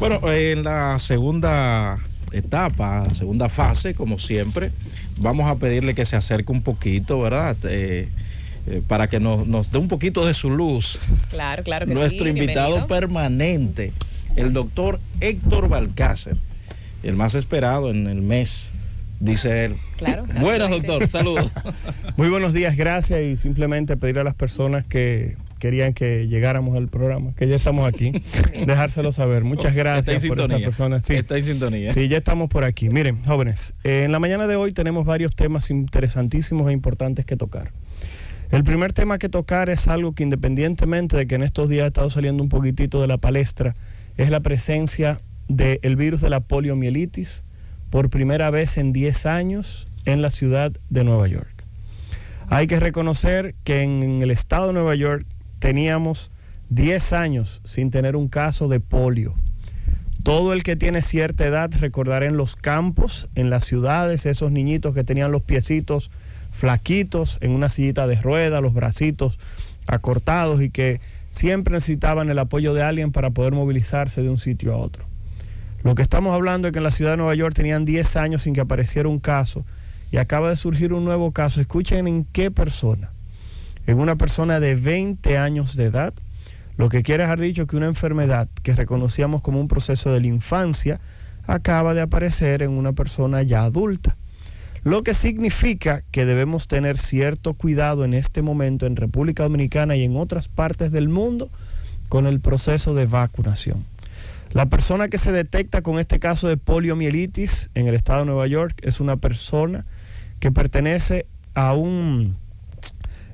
Bueno, en la segunda etapa, la segunda fase, como siempre, vamos a pedirle que se acerque un poquito, ¿verdad? Para que nos dé un poquito de su luz. Claro que nuestro sí. invitado Bienvenido. permanente, el doctor Héctor Balcácer, el más esperado en el mes, dice él. Claro. Buenas, doctor, saludos. Muy buenos días, gracias, y simplemente pedir a las personas que querían que llegáramos al programa, que ya estamos aquí, dejárselo saber. Muchas gracias por esas personas. Sí, está en sintonía. Sí, ya estamos por aquí. Miren, jóvenes, en la mañana de hoy tenemos varios temas interesantísimos e importantes que tocar. El primer tema que tocar es algo que, independientemente de que en estos días ha estado saliendo un poquitito de la palestra, es la presencia del virus de la poliomielitis por primera vez en 10 años en la ciudad de Nueva York. Hay que reconocer que en el estado de Nueva York teníamos 10 años sin tener un caso de polio. Todo el que tiene cierta edad recordará en los campos, en las ciudades, esos niñitos que tenían los piecitos flaquitos en una sillita de ruedas, los bracitos acortados y que siempre necesitaban el apoyo de alguien para poder movilizarse de un sitio a otro. Lo que estamos hablando es que en la ciudad de Nueva York tenían 10 años sin que apareciera un caso y acaba de surgir un nuevo caso. Escuchen en qué persona. En una persona de 20 años de edad, lo que quiere dejar dicho que una enfermedad que reconocíamos como un proceso de la infancia acaba de aparecer en una persona ya adulta. Lo que significa que debemos tener cierto cuidado en este momento en República Dominicana y en otras partes del mundo con el proceso de vacunación. La persona que se detecta con este caso de poliomielitis en el estado de Nueva York es una persona que pertenece a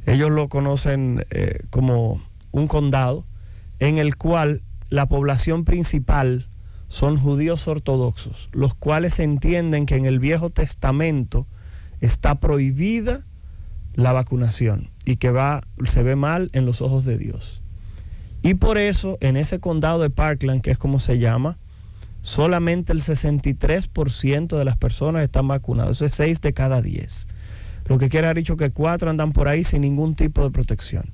ellos lo conocen como un condado, en el cual la población principal son judíos ortodoxos, los cuales entienden que en el Viejo Testamento está prohibida la vacunación y que se ve mal en los ojos de Dios. Y por eso, en ese condado de Parkland, que es como se llama, solamente el 63% de las personas están vacunadas. Eso es 6 de cada 10. Lo que quiere haber dicho que 4 andan por ahí sin ningún tipo de protección.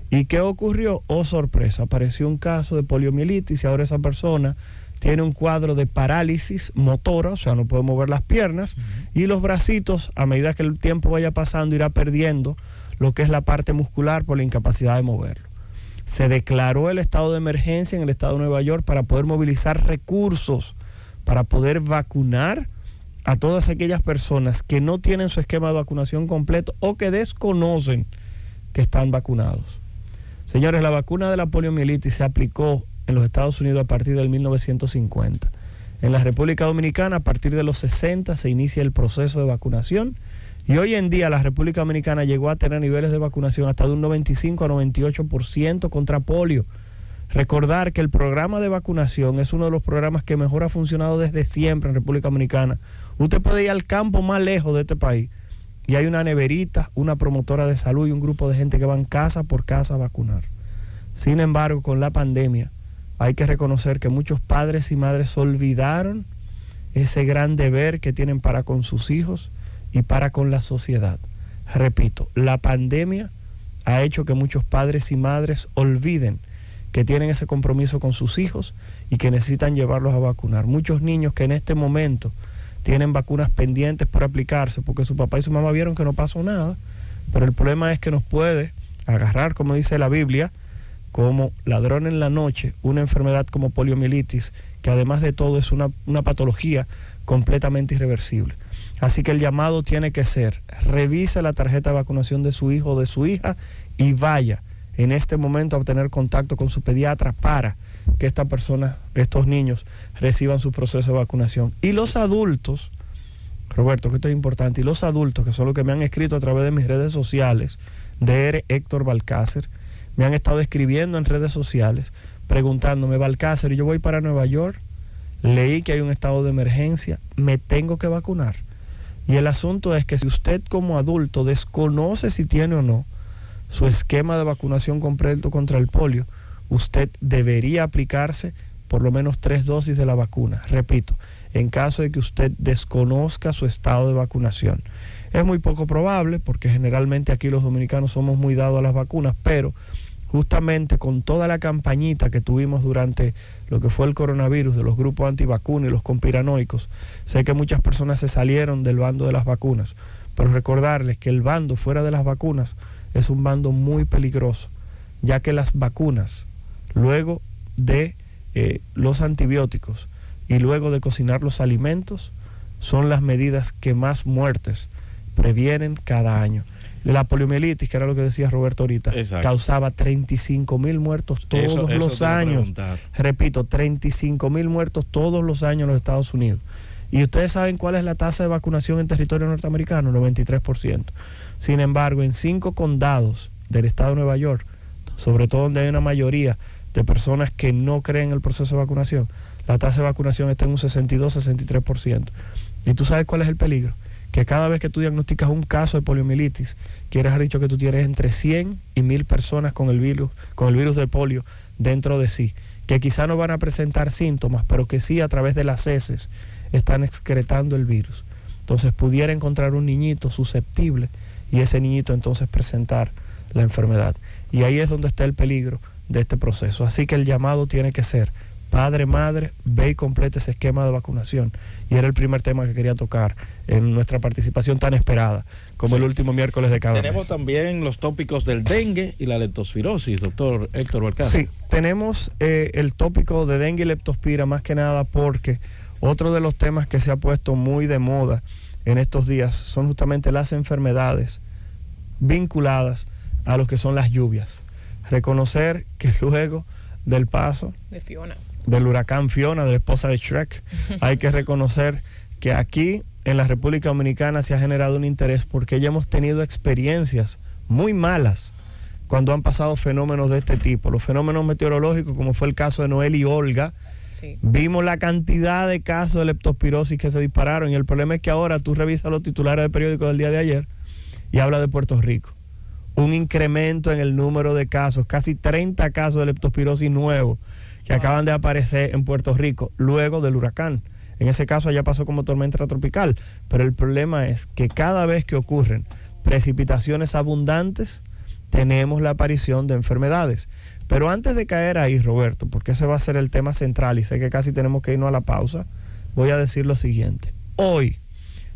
¿Y qué ocurrió? Oh, sorpresa, apareció un caso de poliomielitis y ahora esa persona tiene un cuadro de parálisis motora, o sea, no puede mover las piernas, y los bracitos, a medida que el tiempo vaya pasando, irá perdiendo lo que es la parte muscular por la incapacidad de moverlo. Se declaró el estado de emergencia en el estado de Nueva York para poder movilizar recursos, para poder vacunar a todas aquellas personas que no tienen su esquema de vacunación completo o que desconocen que están vacunados. Señores, la vacuna de la poliomielitis se aplicó en los Estados Unidos a partir del 1950. En la República Dominicana, a partir de los 60, se inicia el proceso de vacunación. Y hoy en día la República Dominicana llegó a tener niveles de vacunación hasta de un 95 a 98% contra polio. Recordar que el programa de vacunación es uno de los programas que mejor ha funcionado desde siempre en República Dominicana. Usted puede ir al campo más lejos de este país y hay una neverita, una promotora de salud y un grupo de gente que van casa por casa a vacunar. Sin embargo, con la pandemia hay que reconocer que muchos padres y madres olvidaron ese gran deber que tienen para con sus hijos y para con la sociedad. Repito, la pandemia ha hecho que muchos padres y madres olviden que tienen ese compromiso con sus hijos y que necesitan llevarlos a vacunar. Muchos niños que en este momento tienen vacunas pendientes por aplicarse porque su papá y su mamá vieron que no pasó nada, pero el problema es que nos puede agarrar, como dice la Biblia, como ladrón en la noche, una enfermedad como poliomielitis, que además de todo es una patología completamente irreversible. Así que el llamado tiene que ser: revise la tarjeta de vacunación de su hijo o de su hija y vaya en este momento a obtener contacto con su pediatra para que esta persona, estos niños, reciban su proceso de vacunación. Y los adultos, Roberto, que esto es importante, y los adultos, que son los que me han escrito a través de mis redes sociales, de Héctor Balcácer, me han estado escribiendo en redes sociales, preguntándome: Balcácer, yo voy para Nueva York, leí que hay un estado de emergencia, ¿me tengo que vacunar? Y el asunto es que si usted como adulto desconoce si tiene o no su esquema de vacunación completo contra el polio, usted debería aplicarse por lo menos 3 dosis de la vacuna. Repito, en caso de que usted desconozca su estado de vacunación. Es muy poco probable porque generalmente aquí los dominicanos somos muy dados a las vacunas, pero justamente con toda la campañita que tuvimos durante lo que fue el coronavirus, de los grupos antivacunas y los conspiranoicos, sé que muchas personas se salieron del bando de las vacunas, pero recordarles que el bando fuera de las vacunas es un bando muy peligroso, ya que las vacunas, luego de los antibióticos y luego de cocinar los alimentos, son las medidas que más muertes previenen cada año. La poliomielitis, que era lo que decía Roberto ahorita, exacto, causaba 35,000 muertos todos los años. Repito, 35,000 muertos todos los años en los Estados Unidos. Y ustedes saben cuál es la tasa de vacunación en territorio norteamericano, 93%. Sin embargo, en 5 condados del estado de Nueva York, sobre todo donde hay una mayoría de personas que no creen en el proceso de vacunación, la tasa de vacunación está en un 62-63%. ¿Y tú sabes cuál es el peligro? Que cada vez que tú diagnosticas un caso de poliomielitis, quieres haber dicho que tú tienes entre 100 y 1000 personas con el virus del polio dentro de sí, que quizá no van a presentar síntomas, pero que sí a través de las heces están excretando el virus. Entonces pudiera encontrar un niñito susceptible y ese niñito entonces presentar la enfermedad. Y ahí es donde está el peligro de este proceso. Así que el llamado tiene que ser: padre, madre, ve y complete ese esquema de vacunación. Y era el primer tema que quería tocar en nuestra participación tan esperada, como el último miércoles de cada mes. Tenemos también los tópicos del dengue y la leptospirosis, doctor Héctor Balcázar. Sí, tenemos el tópico de dengue y leptospira, más que nada porque otro de los temas que se ha puesto muy de moda en estos días son justamente las enfermedades vinculadas a lo que son las lluvias. Reconocer que luego del paso de Fiona, del huracán Fiona, de la esposa de Shrek, hay que reconocer que aquí en la República Dominicana se ha generado un interés porque ya hemos tenido experiencias muy malas cuando han pasado fenómenos de este tipo. Los fenómenos meteorológicos, como fue el caso de Noel y Olga, sí, vimos la cantidad de casos de leptospirosis que se dispararon, y el problema es que ahora tú revisas los titulares del periódico del día de ayer y habla de Puerto Rico. Un incremento en el número de casos, casi 30 casos de leptospirosis nuevos que acaban de aparecer en Puerto Rico luego del huracán. En ese caso allá pasó como tormenta tropical, pero el problema es que cada vez que ocurren precipitaciones abundantes, tenemos la aparición de enfermedades. Pero antes de caer ahí, Roberto, porque ese va a ser el tema central y sé que casi tenemos que irnos a la pausa, voy a decir lo siguiente. Hoy,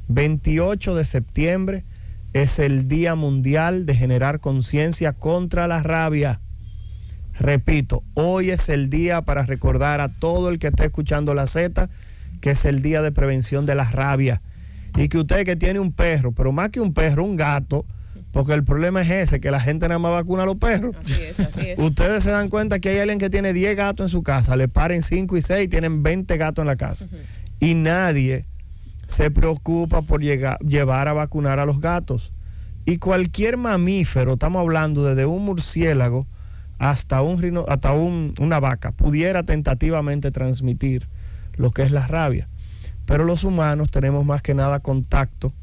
28 de septiembre, es el Día Mundial de generar conciencia contra la rabia. Repito, hoy es el día para recordar a todo el que esté escuchando la Z que es el día de prevención de la rabia. Y que usted que tiene un perro, pero más que un perro, un gato, porque el problema es ese, que la gente nada más vacuna a los perros. Así es, así es. Ustedes se dan cuenta que hay alguien que tiene 10 gatos en su casa, le paren 5 y 6, tienen 20 gatos en la casa. Y nadie se preocupa por llevar a vacunar a los gatos. Y cualquier mamífero, estamos hablando desde un murciélago hasta una vaca, pudiera tentativamente transmitir lo que es la rabia. Pero los humanos tenemos más que nada contacto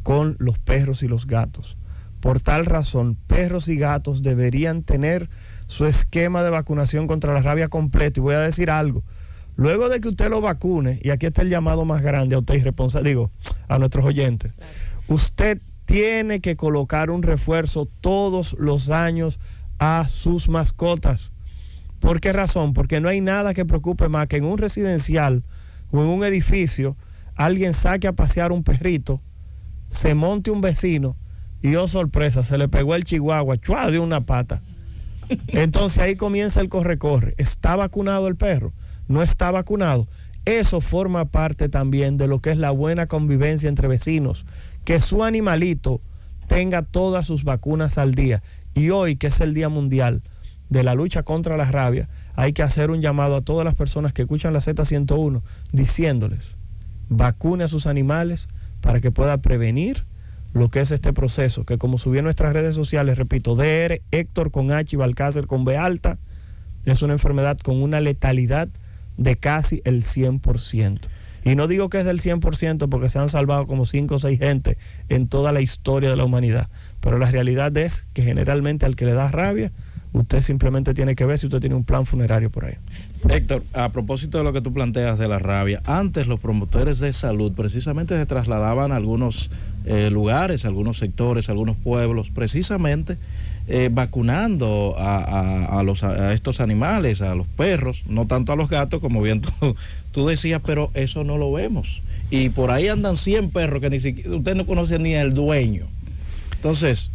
con los perros y los gatos. Por tal razón, perros y gatos deberían tener su esquema de vacunación contra la rabia completo. Y voy a decir algo: luego de que usted lo vacune, y aquí está el llamado más grande a usted irresponsable, a nuestros oyentes, claro, usted tiene que colocar un refuerzo todos los años a sus mascotas. ¿Por qué razón? Porque no hay nada que preocupe más que en un residencial o en un edificio alguien saque a pasear un perrito, se monte un vecino y, oh sorpresa, se le pegó el chihuahua, ¡chua!, de una pata. Entonces ahí comienza el corre-corre. ¿Está vacunado el perro? ¿No está vacunado? Eso forma parte también de lo que es la buena convivencia entre vecinos, que su animalito tenga todas sus vacunas al día. Y hoy, que es el Día Mundial de la lucha contra la rabia, hay que hacer un llamado a todas las personas que escuchan la Z101, diciéndoles: vacune a sus animales para que pueda prevenir lo que es este proceso, que como subí en nuestras redes sociales, repito, DR, Héctor con H y Balcázar con B alta, es una enfermedad con una letalidad de casi el 100%. Y no digo que es del 100% porque se han salvado como 5 o 6 gente en toda la historia de la humanidad, pero la realidad es que generalmente al que le da rabia, usted simplemente tiene que ver si usted tiene un plan funerario por ahí. Héctor, a propósito de lo que tú planteas de la rabia, antes los promotores de salud precisamente se trasladaban a algunos lugares, a algunos sectores, a algunos pueblos, precisamente vacunando a estos animales, a los perros, no tanto a los gatos, como bien tú decías, pero eso no lo vemos. Y por ahí andan 100 perros que ni siquiera usted no conoce ni el dueño. Entonces,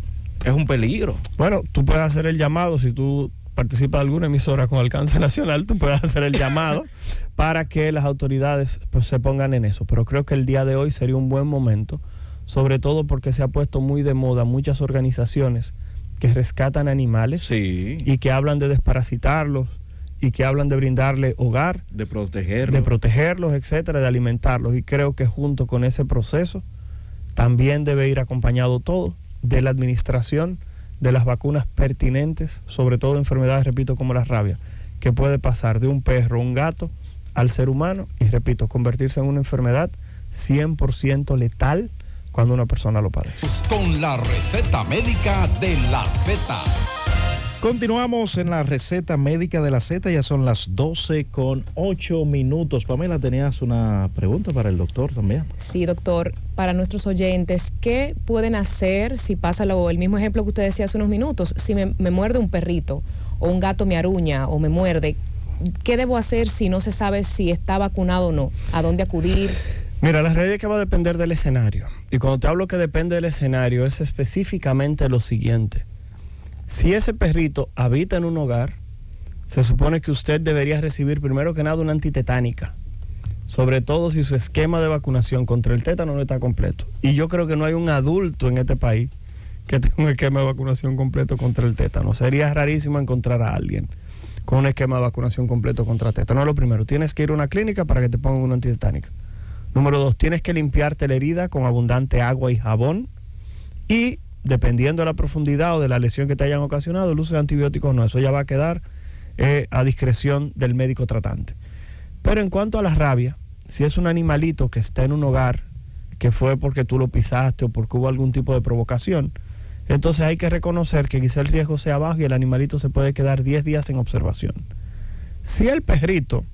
es un peligro. Bueno, tú puedes hacer el llamado, si tú participas de alguna emisora con alcance nacional, tú puedes hacer el llamado para que las autoridades pues, se pongan en eso. Pero creo que el día de hoy sería un buen momento, sobre todo porque se ha puesto muy de moda muchas organizaciones que rescatan animales, sí, y que hablan de desparasitarlos y que hablan de brindarle hogar, de protegerlos, etcétera, de alimentarlos. Y creo que junto con ese proceso también debe ir acompañado todo de la administración de las vacunas pertinentes, sobre todo enfermedades, repito, como la rabia, que puede pasar de un perro, un gato, al ser humano y, repito, convertirse en una enfermedad 100% letal cuando una persona lo padece. Con la receta médica de la Z. Continuamos en la receta médica de la Z, ya son las 12:08. Pamela, ¿tenías una pregunta para el doctor también? Sí, doctor, para nuestros oyentes, ¿qué pueden hacer si pasa el mismo ejemplo que usted decía hace unos minutos? Si me muerde un perrito o un gato me aruña o me muerde, ¿qué debo hacer si no se sabe si está vacunado o no? ¿A dónde acudir? Mira, la realidad es que va a depender del escenario. Y cuando te hablo que depende del escenario, es específicamente lo siguiente. Si ese perrito habita en un hogar, se supone que usted debería recibir primero que nada una antitetánica, sobre todo si su esquema de vacunación contra el tétano no está completo. Y yo creo que no hay un adulto en este país que tenga un esquema de vacunación completo contra el tétano. Sería rarísimo encontrar a alguien con un esquema de vacunación completo contra tétano. No es lo primero, tienes que ir a una clínica para que te pongan una antitetánica. Número 2, tienes que limpiarte la herida con abundante agua y jabón, y dependiendo de la profundidad o de la lesión que te hayan ocasionado, el uso de antibióticos no, eso ya va a quedar a discreción del médico tratante. Pero en cuanto a la rabia, si es un animalito que está en un hogar, que fue porque tú lo pisaste o porque hubo algún tipo de provocación, entonces hay que reconocer que quizá el riesgo sea bajo y el animalito se puede quedar 10 días en observación. Si el perrito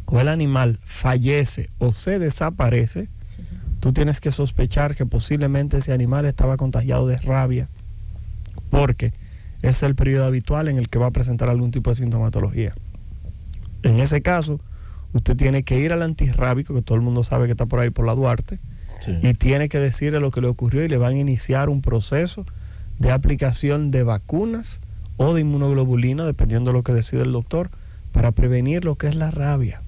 o el animal fallece o se desaparece, tú tienes que sospechar que posiblemente ese animal estaba contagiado de rabia, porque es el periodo habitual en el que va a presentar algún tipo de sintomatología. En ese caso, usted tiene que ir al antirrábico, que todo el mundo sabe que está por ahí por la Duarte, sí, y tiene que decirle lo que le ocurrió y le van a iniciar un proceso de aplicación de vacunas o de inmunoglobulina, dependiendo de lo que decide el doctor, para prevenir lo que es la rabia.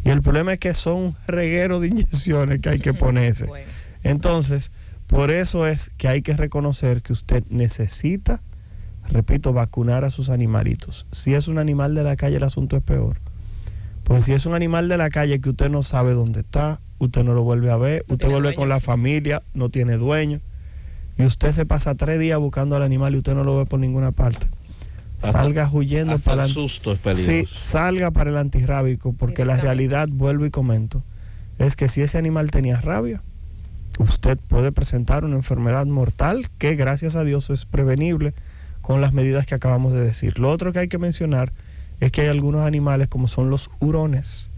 Y el problema es que son un reguero de inyecciones que hay que ponerse. Bueno. Entonces, por eso es que hay que reconocer que usted necesita, repito, vacunar a sus animalitos. Si es un animal de la calle, el asunto es peor. Pues si es un animal de la calle que usted no sabe dónde está, usted no lo vuelve a ver, usted vuelve con la familia, no tiene dueño, y usted se pasa 3 días buscando al animal y usted no lo ve por ninguna parte. Salga huyendo para el susto es peligroso. Sí, salga para el antirrábico, porque la realidad, vuelvo y comento, es que si ese animal tenía rabia, usted puede presentar una enfermedad mortal que gracias a Dios es prevenible con las medidas que acabamos de decir. Lo otro que hay que mencionar es que hay algunos animales, como son los hurones,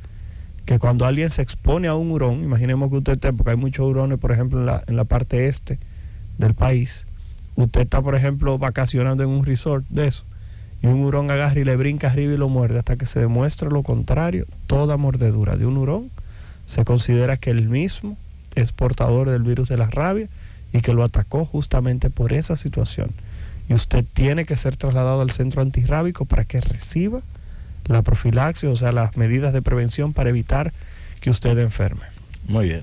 que cuando alguien se expone a un hurón, imaginemos que usted esté, porque hay muchos hurones, por ejemplo, en la parte este del país, usted está, por ejemplo, vacacionando en un resort de eso, y un hurón agarra y le brinca arriba y lo muerde, hasta que se demuestre lo contrario. Toda mordedura de un hurón se considera que el mismo es portador del virus de la rabia y que lo atacó justamente por esa situación. Y usted tiene que ser trasladado al centro antirrábico para que reciba la profilaxis, o sea, las medidas de prevención para evitar que usted enferme. Muy bien.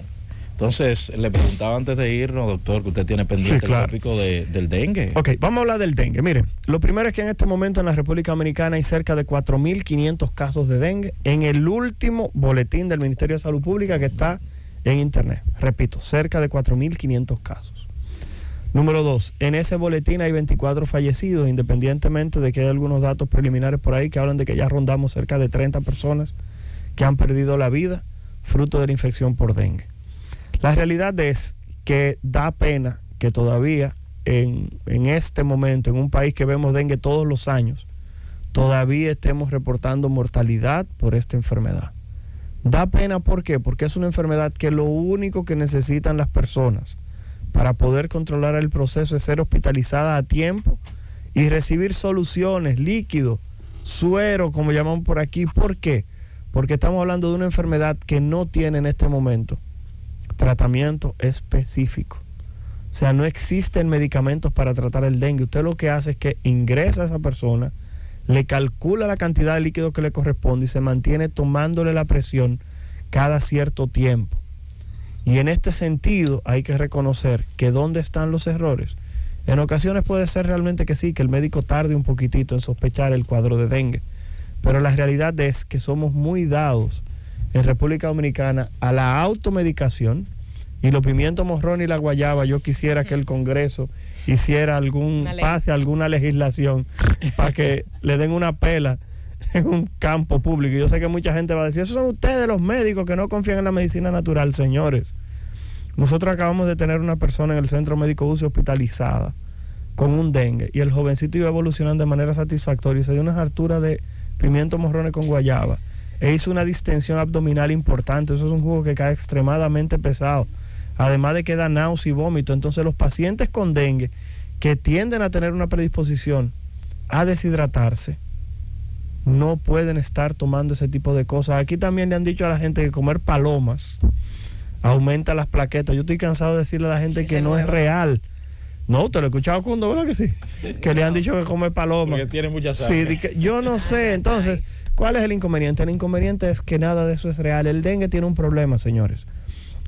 Entonces, le preguntaba antes de irnos, doctor, que usted tiene pendiente, sí, claro, el tópico del dengue. Ok, vamos a hablar del dengue. Miren, lo primero es que en este momento en la República Dominicana hay cerca de 4.500 casos de dengue en el último boletín del Ministerio de Salud Pública que está en internet. Repito, cerca de 4.500 casos. Número 2, en ese boletín hay 24 fallecidos, independientemente de que hay algunos datos preliminares por ahí que hablan de que ya rondamos cerca de 30 personas que han perdido la vida fruto de la infección por dengue. La realidad es que da pena que todavía en este momento, en un país que vemos dengue todos los años, todavía estemos reportando mortalidad por esta enfermedad. Da pena, ¿por qué? Porque es una enfermedad que lo único que necesitan las personas para poder controlar el proceso es ser hospitalizada a tiempo y recibir soluciones, líquidos, suero, como llamamos por aquí. ¿Por qué? Porque estamos hablando de una enfermedad que no tiene en este momento tratamiento específico. O sea, no existen medicamentos para tratar el dengue. Usted lo que hace es que ingresa a esa persona, le calcula la cantidad de líquido que le corresponde y se mantiene tomándole la presión cada cierto tiempo. Y en este sentido hay que reconocer que dónde están los errores. En ocasiones puede ser realmente que sí, que el médico tarde un poquitito en sospechar el cuadro de dengue, pero la realidad es que somos muy dados en República Dominicana a la automedicación, y los pimientos morrón y la guayaba, yo quisiera que el Congreso hiciera alguna legislación para que le den una pela en un campo público. Yo sé que mucha gente va a decir, esos son ustedes los médicos que no confían en la medicina natural. Señores, nosotros acabamos de tener una persona en el Centro Médico UCI hospitalizada con un dengue, y el jovencito iba evolucionando de manera satisfactoria y se dio unas harturas de pimientos morrones con guayaba e hizo una distensión abdominal importante. Eso es un jugo que cae extremadamente pesado, además de que da náusea y vómito. Entonces los pacientes con dengue que tienden a tener una predisposición a deshidratarse no pueden estar tomando ese tipo de cosas. Aquí también le han dicho a la gente que comer palomas aumenta las plaquetas. Yo estoy cansado de decirle a la gente que no es real. No, te lo he escuchado cuando, ¿verdad que sí? Que le han dicho que comer palomas. Porque tiene mucha sangre. Sí, yo no sé. Entonces, ¿cuál es el inconveniente? El inconveniente es que nada de eso es real. El dengue tiene un problema, señores.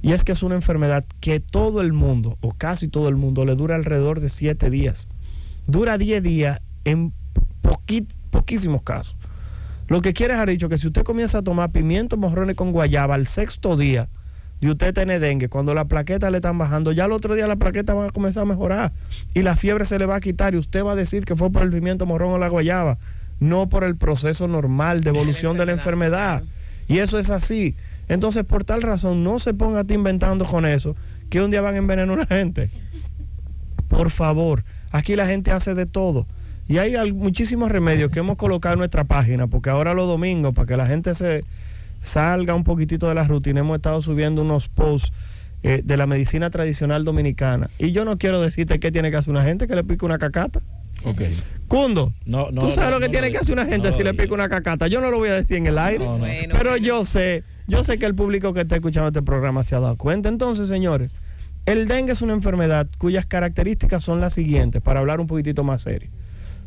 Y es que es una enfermedad que todo el mundo, o casi todo el mundo, le dura alrededor de 7 días. Dura 10 días en poquísimos casos. Lo que quiere dejar dicho que si usted comienza a tomar pimientos morrones con guayaba al 6º día de usted tener dengue, cuando las plaquetas le están bajando, ya el otro día las plaquetas van a comenzar a mejorar y la fiebre se le va a quitar, y usted va a decir que fue por el pimiento morrón o la guayaba, no por el proceso normal de evolución de la enfermedad. Y eso es así. Entonces, por tal razón, no se ponga a ti inventando con eso, que un día van a envenenar a una gente. Por favor, aquí la gente hace de todo. Y hay muchísimos remedios que hemos colocado en nuestra página, porque ahora los domingos, para que la gente se salga un poquitito de la rutina, hemos estado subiendo unos posts de la medicina tradicional dominicana. Y yo no quiero decirte qué tiene que hacer una gente que le pique una cacata. Okay. Cundo, ¿tú sabes lo que tiene que hacer una gente si le pica una cacata? Yo no lo voy a decir en el aire, pero yo sé que el público que está escuchando este programa se ha dado cuenta. Entonces, señores, el dengue es una enfermedad cuyas características son las siguientes, para hablar un poquitito más serio.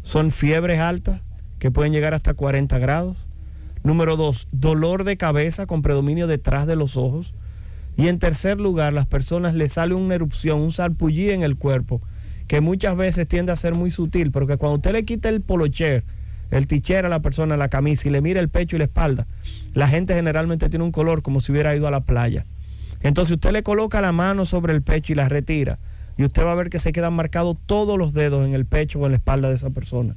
Son fiebres altas que pueden llegar hasta 40 grados. Número 2, dolor de cabeza con predominio detrás de los ojos. Y en tercer lugar, las personas les sale una erupción, un sarpullido en el cuerpo, que muchas veces tiende a ser muy sutil, porque cuando usted le quita el polocher, el ticher a la persona, la camisa, y le mira el pecho y la espalda, la gente generalmente tiene un color como si hubiera ido a la playa. Entonces usted le coloca la mano sobre el pecho y la retira, y usted va a ver que se quedan marcados todos los dedos en el pecho o en la espalda de esa persona.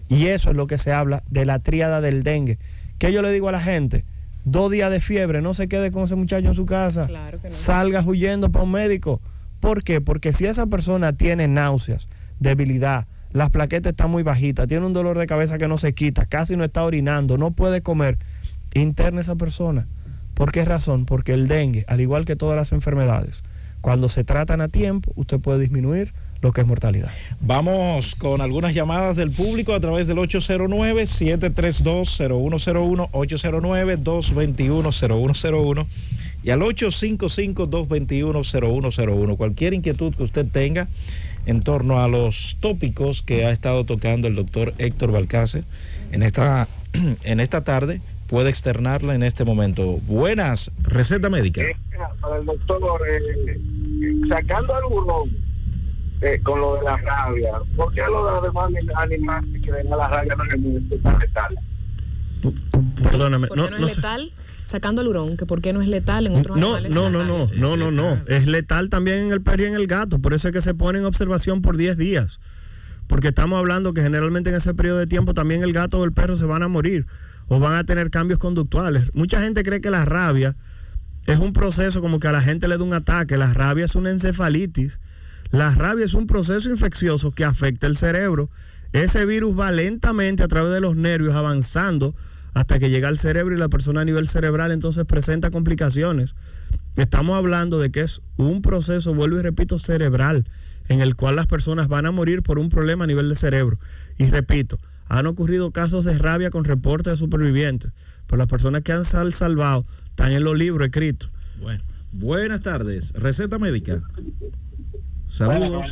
Y eso es lo que se habla de la tríada del dengue. ¿Qué yo le digo a la gente? 2 días de fiebre, no se quede con ese muchacho en su casa. Claro que no. Salga huyendo para un médico. ¿Por qué? Porque si esa persona tiene náuseas, debilidad, las plaquetas están muy bajitas, tiene un dolor de cabeza que no se quita, casi no está orinando, no puede comer, interna esa persona. ¿Por qué razón? Porque el dengue, al igual que todas las enfermedades, cuando se tratan a tiempo, usted puede disminuir lo que es mortalidad. Vamos con algunas llamadas del público a través del 809-732-0101, 809-221-0101 y al 855-221-0101. Cualquier inquietud que usted tenga en torno a los tópicos que ha estado tocando el doctor Héctor Balcácer en esta tarde, puede externarla en este momento. Buenas, receta médica. Para el doctor, sacando al burrón con lo de la rabia, ¿por qué lo de los demás animales que ven a la rabia no es tan letal? Perdóname, ¿Por qué no es letal? Sacando el hurón, que por qué no es letal en otros animales. No. Es letal también en el perro y en el gato. Por eso es que se pone en observación por 10 días. Porque estamos hablando que generalmente en ese periodo de tiempo también el gato o el perro se van a morir o van a tener cambios conductuales. Mucha gente cree que la rabia es un proceso como que a la gente le da un ataque. La rabia es una encefalitis. La rabia es un proceso infeccioso que afecta el cerebro. Ese virus va lentamente a través de los nervios avanzando hasta que llega al cerebro y la persona a nivel cerebral entonces presenta complicaciones. Estamos hablando de que es un proceso, vuelvo y repito, cerebral. en el cual las personas van a morir por un problema a nivel de cerebro. Y repito, han ocurrido casos de rabia con reportes de supervivientes, pero las personas que han salvado están en los libros escritos. Bueno, buenas tardes. Receta médica. Saludos.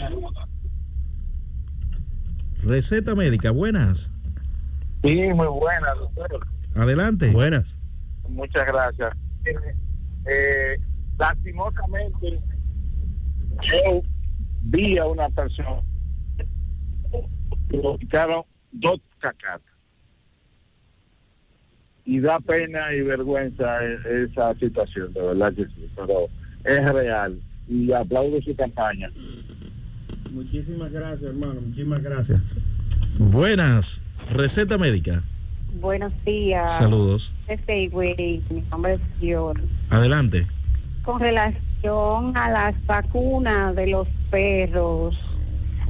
Receta médica, buenas. Sí, muy buenas, doctor. Adelante. Buenas. Muchas gracias. Lastimosamente, yo vi a una persona que lo picaron 2 cacatas. Y da pena y vergüenza esa situación, de verdad que sí, pero es real. Y aplaudo su campaña. Muchísimas gracias, hermano, muchísimas gracias. Buenas. Receta médica. Buenos días. Saludos. Mi nombre es Fior. Adelante. Con relación a las vacunas de los perros,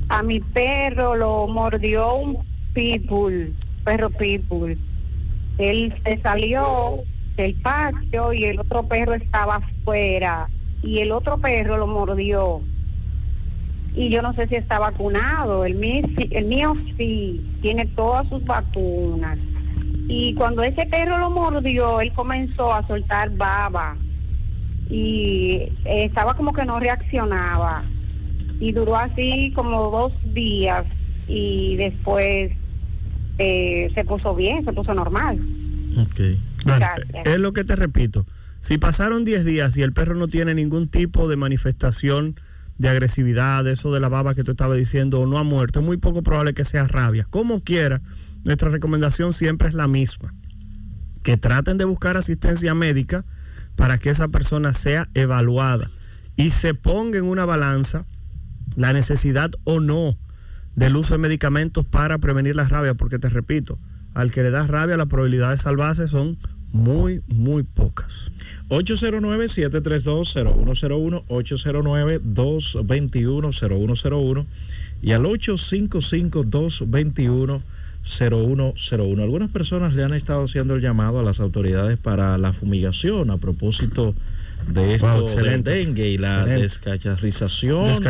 a mi perro lo mordió un perro pitbull. Él se salió del patio y el otro perro estaba afuera y el otro perro lo mordió. Y yo no sé si está vacunado. El mío sí, tiene todas sus vacunas. Y cuando ese perro lo mordió, él comenzó a soltar baba. Y estaba como que no reaccionaba. Y duró así como 2 días. Y después se puso bien, se puso normal. Ok. Bueno, es lo que te repito. Si pasaron 10 días y el perro no tiene ningún tipo de manifestación de agresividad, de eso de la baba que tú estabas diciendo, o no ha muerto, es muy poco probable que sea rabia. Como quiera, nuestra recomendación siempre es la misma, que traten de buscar asistencia médica para que esa persona sea evaluada y se ponga en una balanza la necesidad o no del uso de medicamentos para prevenir la rabia, porque te repito, al que le da rabia las probabilidades de salvarse son muy, muy pocas. 809-732-0101, 809-221-0101 y al 855-221-0101. Algunas personas le han estado haciendo el llamado a las autoridades para la fumigación a propósito de esto del dengue y la descacharización sí,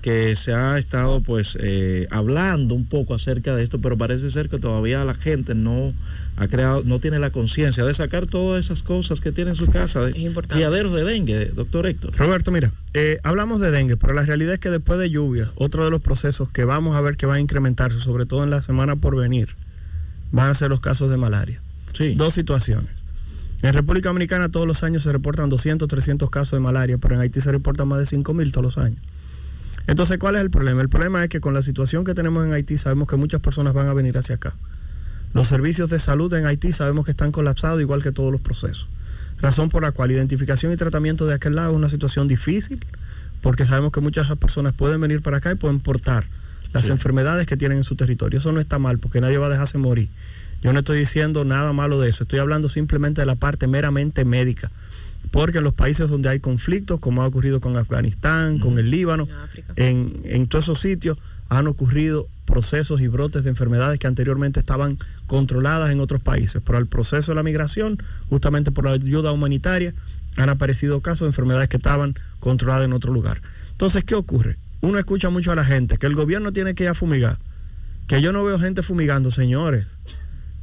que se ha estado pues hablando un poco acerca de esto, pero parece ser que todavía la gente no tiene la conciencia de sacar todas esas cosas que tiene en su casa, de criaderos de dengue, doctor Héctor. Roberto, mira, hablamos de dengue, pero la realidad es que después de lluvia, otro de los procesos que vamos a ver que va a incrementarse, sobre todo en la semana por venir, van a ser los casos de malaria. Sí. 2 situaciones. En República Dominicana todos los años se reportan 200, 300 casos de malaria, pero en Haití se reportan más de 5,000 todos los años. Entonces, ¿cuál es el problema? El problema es que con la situación que tenemos en Haití sabemos que muchas personas van a venir hacia acá. Los servicios de salud en Haití sabemos que están colapsados igual que todos los procesos. Razón por la cual identificación y tratamiento de aquel lado es una situación difícil, porque sabemos que muchas personas pueden venir para acá y pueden portar las enfermedades que tienen en su territorio. Eso no está mal, porque nadie va a dejarse morir. Yo no estoy diciendo nada malo de eso, estoy hablando simplemente de la parte meramente médica, porque en los países donde hay conflictos, como ha ocurrido con Afganistán, con el Líbano, en todos esos sitios han ocurrido procesos y brotes de enfermedades que anteriormente estaban controladas en otros países, pero al proceso de la migración, justamente por la ayuda humanitaria, han aparecido casos de enfermedades que estaban controladas en otro lugar. Entonces, ¿qué ocurre? Uno escucha mucho a la gente que el gobierno tiene que ir a fumigar, que yo no veo gente fumigando, señores.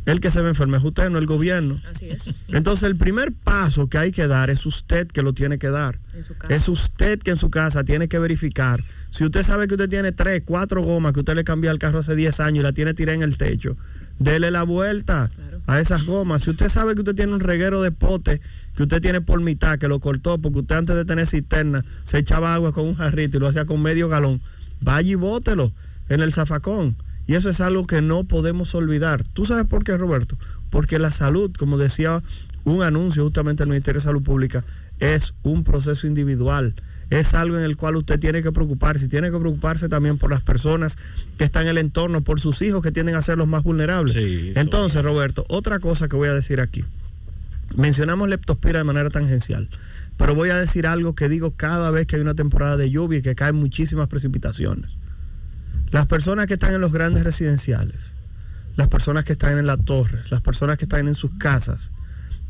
El que se va enfermo es usted, no el gobierno. Así es. Entonces, el primer paso que hay que dar es usted que lo tiene que dar. En su casa. Es usted que en su casa tiene que verificar. Si usted sabe que usted tiene 3, 4 gomas que usted le cambió al carro hace 10 años y la tiene tirada en el techo, dele la vuelta a esas gomas. Si usted sabe que usted tiene un reguero de pote que usted tiene por mitad, que lo cortó porque usted antes de tener cisterna se echaba agua con un jarrito y lo hacía con medio galón, vaya y bótelo en el zafacón. Y eso es algo que no podemos olvidar. ¿Tú sabes por qué, Roberto? Porque la salud, como decía un anuncio justamente del Ministerio de Salud Pública, es un proceso individual. Es algo en el cual usted tiene que preocuparse. Y tiene que preocuparse también por las personas que están en el entorno, por sus hijos que tienden a ser los más vulnerables. Sí, entonces, Roberto, otra cosa que voy a decir aquí. Mencionamos leptospira de manera tangencial, pero voy a decir algo que digo cada vez que hay una temporada de lluvia y que caen muchísimas precipitaciones. Las personas que están en los grandes residenciales, las personas que están en las torres, las personas que están en sus casas,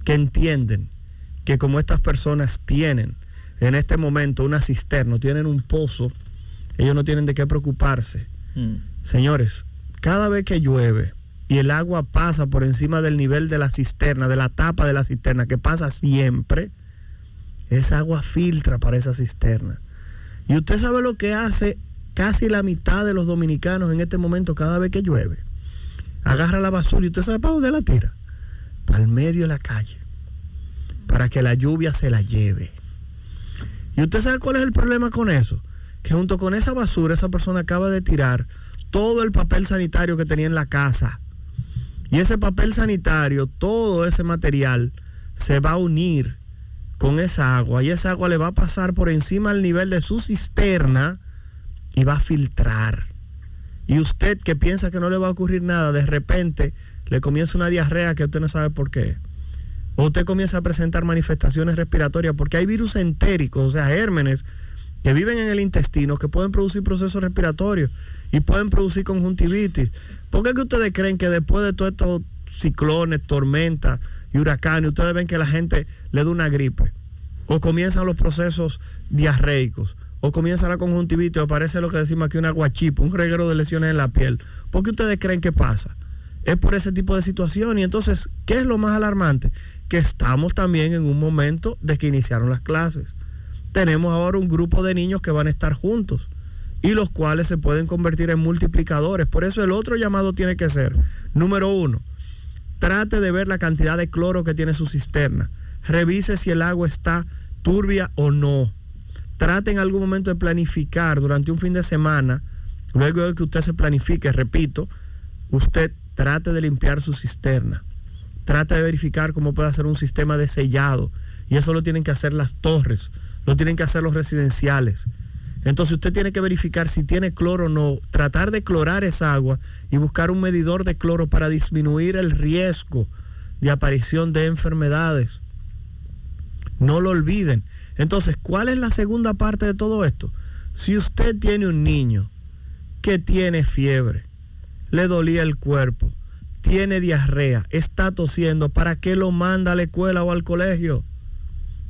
que entienden que como estas personas tienen en este momento una cisterna, tienen un pozo ellos no tienen de qué preocuparse. Señores, cada vez que llueve y el agua pasa por encima del nivel de la cisterna, de la tapa de la cisterna, que pasa siempre, esa agua filtra para esa cisterna. Y usted sabe lo que hace casi la mitad de los dominicanos en este momento cada vez que llueve. Agarra la basura y usted sabe para dónde la tira. Para el medio de la calle, para que la lluvia se la lleve. ¿Y usted sabe cuál es el problema con eso? Que junto con esa basura, esa persona acaba de tirar todo el papel sanitario que tenía en la casa. Y ese papel sanitario, todo ese material, se va a unir con esa agua. Y esa agua le va a pasar por encima del nivel de su cisterna y va a filtrar. Y usted que piensa que no le va a ocurrir nada, de repente le comienza una diarrea que usted no sabe por qué. O usted comienza a presentar manifestaciones respiratorias, porque hay virus entéricos, o sea, gérmenes, que viven en el intestino, que pueden producir procesos respiratorios y pueden producir conjuntivitis. ¿Por qué que ustedes creen que después de todos estos ciclones, tormentas y huracanes, ustedes ven que la gente le da una gripe? O comienzan los procesos diarreicos, o comienza la conjuntivitis, o aparece lo que decimos aquí una guachipa, un reguero de lesiones en la piel. ¿Por qué ustedes creen que pasa? Es por ese tipo de situación. Y entonces, ¿qué es lo más alarmante? Que estamos también en un momento de que iniciaron las clases. Tenemos ahora un grupo de niños que van a estar juntos y los cuales se pueden convertir en multiplicadores. Por eso el otro llamado tiene que ser, número 1, trate de ver la cantidad de cloro que tiene su cisterna. Revise si el agua está turbia o no. Trate en algún momento de planificar durante un fin de semana, luego de que usted se planifique, repito, usted trate de limpiar su cisterna. Trate de verificar cómo puede hacer un sistema de sellado. Y eso lo tienen que hacer las torres, lo tienen que hacer los residenciales. Entonces usted tiene que verificar si tiene cloro o no, tratar de clorar esa agua y buscar un medidor de cloro para disminuir el riesgo de aparición de enfermedades. No lo olviden. Entonces, ¿cuál es la segunda parte de todo esto? Si usted tiene un niño que tiene fiebre, le dolía el cuerpo, tiene diarrea, está tosiendo, ¿para qué lo manda a la escuela o al colegio?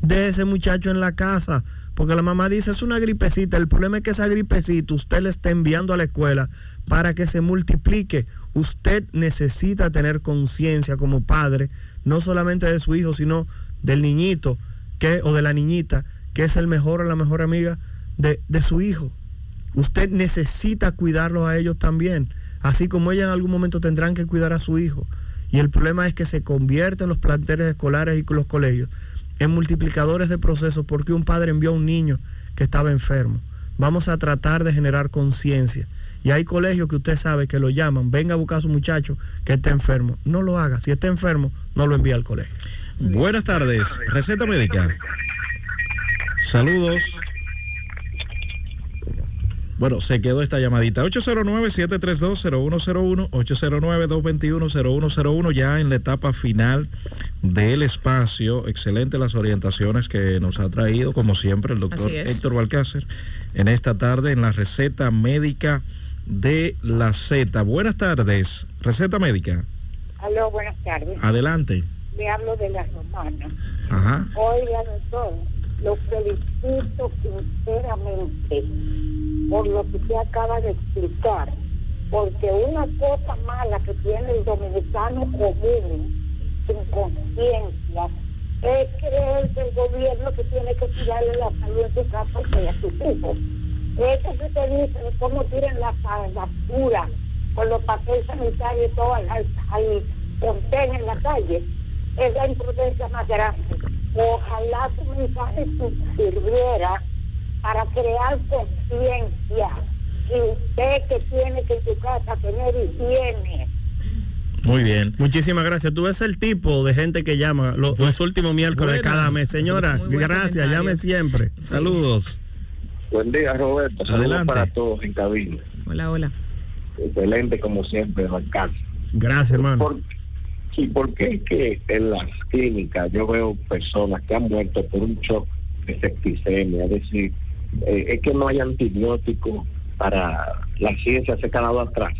De ese muchacho en la casa, porque la mamá dice es una gripecita. El problema es que esa gripecita usted le está enviando a la escuela para que se multiplique. Usted necesita tener conciencia como padre, no solamente de su hijo, sino del niñito o de la niñita, que es el mejor o la mejor amiga de su hijo. Usted necesita cuidarlos a ellos también, así como ellas en algún momento tendrán que cuidar a su hijo. Y el problema es que se convierten los planteles escolares y los colegios en multiplicadores de procesos porque un padre envió a un niño que estaba enfermo. Vamos a tratar de generar conciencia. Y hay colegios que usted sabe que lo llaman, venga a buscar a su muchacho que está enfermo. No lo haga. Si está enfermo, no lo envíe al colegio. Buenas tardes. Receta médica. Saludos. Bueno, se quedó esta llamadita. 809-732-0101, 809-221-0101, ya en la etapa final del espacio. Excelente las orientaciones que nos ha traído, como siempre, el doctor Héctor Balcácer, en esta tarde en la receta médica de la Z. Buenas tardes, receta médica. Aló, buenas tardes. Adelante. Le hablo de la Romana. Ajá. Oiga, doctor, lo felicito sinceramente por lo que usted acaba de explicar, porque una cosa mala que tiene el dominicano común, sin conciencia, es creer que el gobierno que tiene que tirarle la salud en su casa y a sus hijos. Eso que te dice de cómo tiran la basura con los papeles sanitarios y todo al contenedor en la calle, es la imprudencia más grande. Ojalá tu mensaje sirviera para crear conciencia, y usted que tiene que en tu casa tener higiene. Muy bien, muchísimas gracias. Tú ves el tipo de gente que llama los últimos miércoles de cada mes. Señora, gracias, llame siempre. Sí. Saludos. Buen día, Roberto. Saludos para todos en cabina. Hola, hola. Excelente como siempre, Balcácer. Gracias, hermano. ¿Por qué es que en las clínicas yo veo personas que han muerto por un shock de septicemia? Es decir, es que no hay antibióticos, para la ciencia se ha quedado atrás.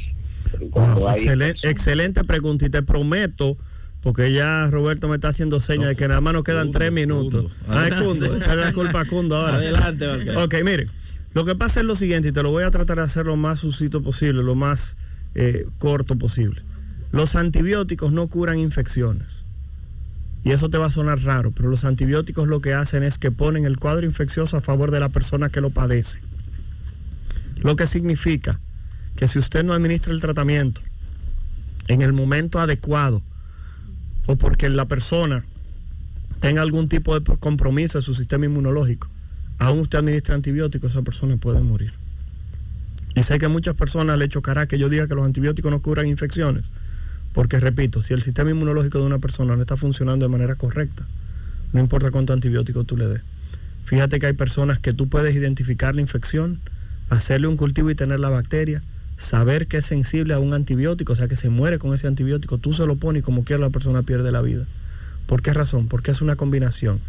Excelente pregunta, y te prometo, porque ya Roberto me está haciendo señas de que nada más nos quedan 3 minutos. Es Cundo, esta es la culpa a Cundo ahora. Adelante, Balcácer. Ok, mire, Lo que pasa es lo siguiente, y te lo voy a tratar de hacer lo más sucinto posible, lo más corto posible. Los antibióticos no curan infecciones. Y eso te va a sonar raro, pero los antibióticos lo que hacen es que ponen el cuadro infeccioso a favor de la persona que lo padece. Lo que significa que si usted no administra el tratamiento en el momento adecuado, o porque la persona tenga algún tipo de compromiso en su sistema inmunológico, aún usted administra antibióticos, esa persona puede morir. Y sé que a muchas personas le chocará que yo diga que los antibióticos no curan infecciones, porque repito, si el sistema inmunológico de una persona no está funcionando de manera correcta, no importa cuánto antibiótico tú le des. Fíjate que hay personas que tú puedes identificar la infección, hacerle un cultivo y tener la bacteria, saber que es sensible a un antibiótico, o sea que se muere con ese antibiótico, tú se lo pones y como quiera la persona pierde la vida. ¿Por qué razón? Porque es una combinación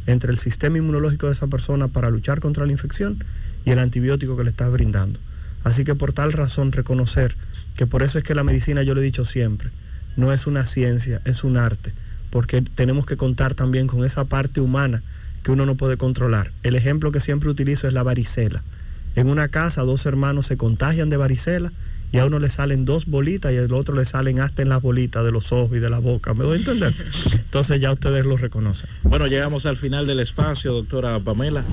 entre el sistema inmunológico de esa persona para luchar contra la infección y el antibiótico que le estás brindando. Así que por tal razón reconocer que por eso es que la medicina, yo lo he dicho siempre, no es una ciencia, es un arte, porque tenemos que contar también con esa parte humana que uno no puede controlar. El ejemplo que siempre utilizo es la varicela. En una casa 2 hermanos se contagian de varicela y a uno le salen 2 bolitas y al otro le salen hasta en las bolitas de los ojos y de la boca. ¿Me doy a entender? Entonces ya ustedes lo reconocen. Bueno, llegamos al final del espacio, doctora Pamela.